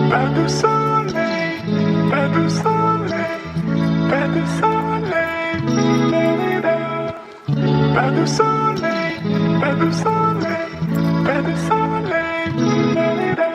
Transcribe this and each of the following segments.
Pas de soleil, pas de soleil, pas de soleil, da-da-da. Pas de soleil, pas de soleil, pas de soleil, da-da-da.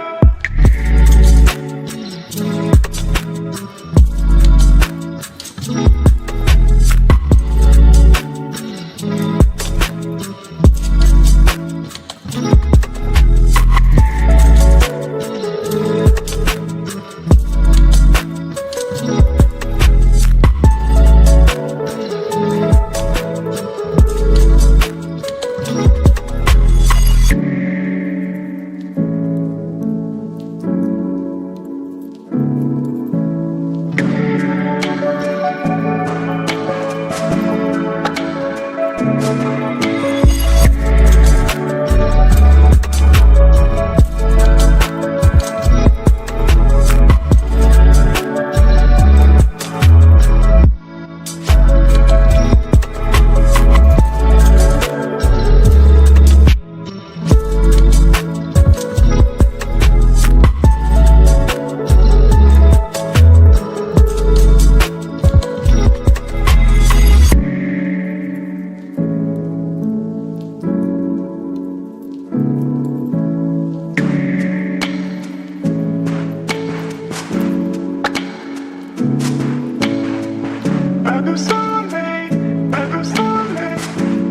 Pas de soleil, pas de soleil, pas de soleil, da-da-da. Pas de soleil, pas de soleil,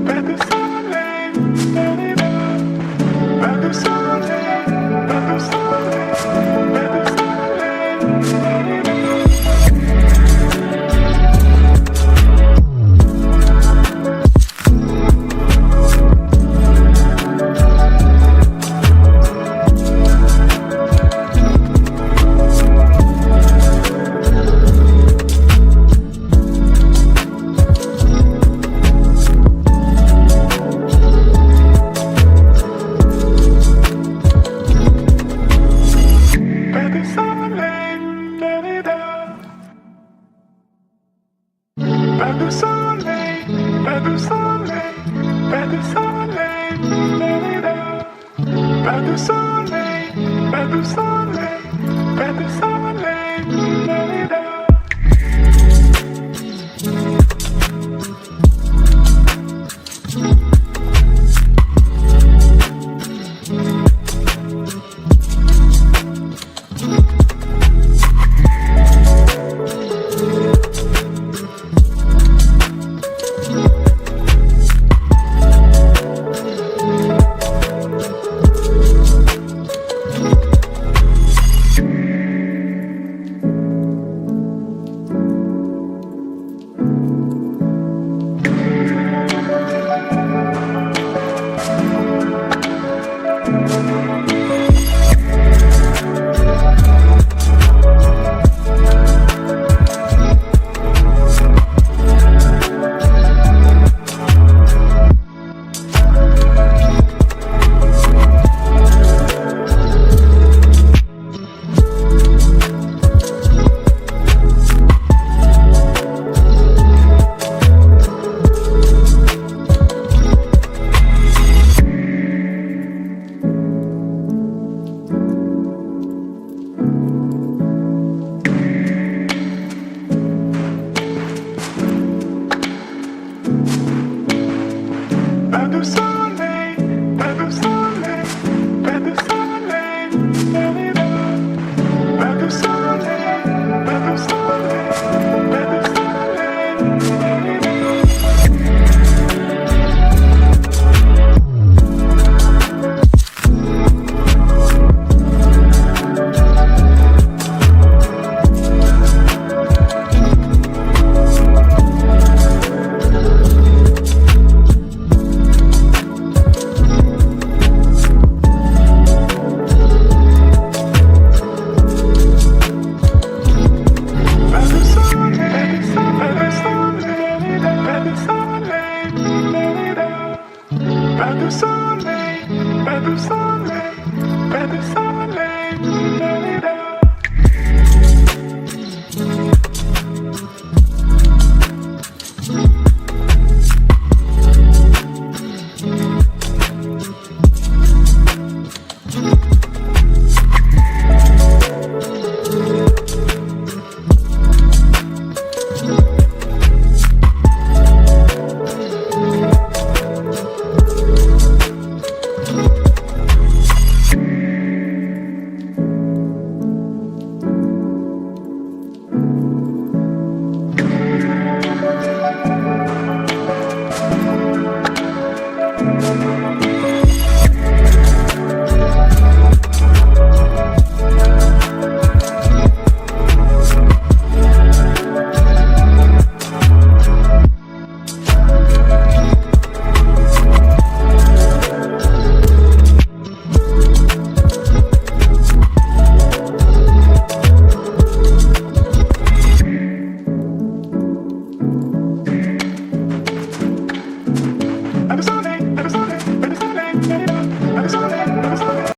pas de soleil, da-da-da. Pas de soleil, da-da-da. Pas de soleil, pas de soleil, pas de soleil, da-da-da. Pas de soleil, pas de soleil, pas de soleil.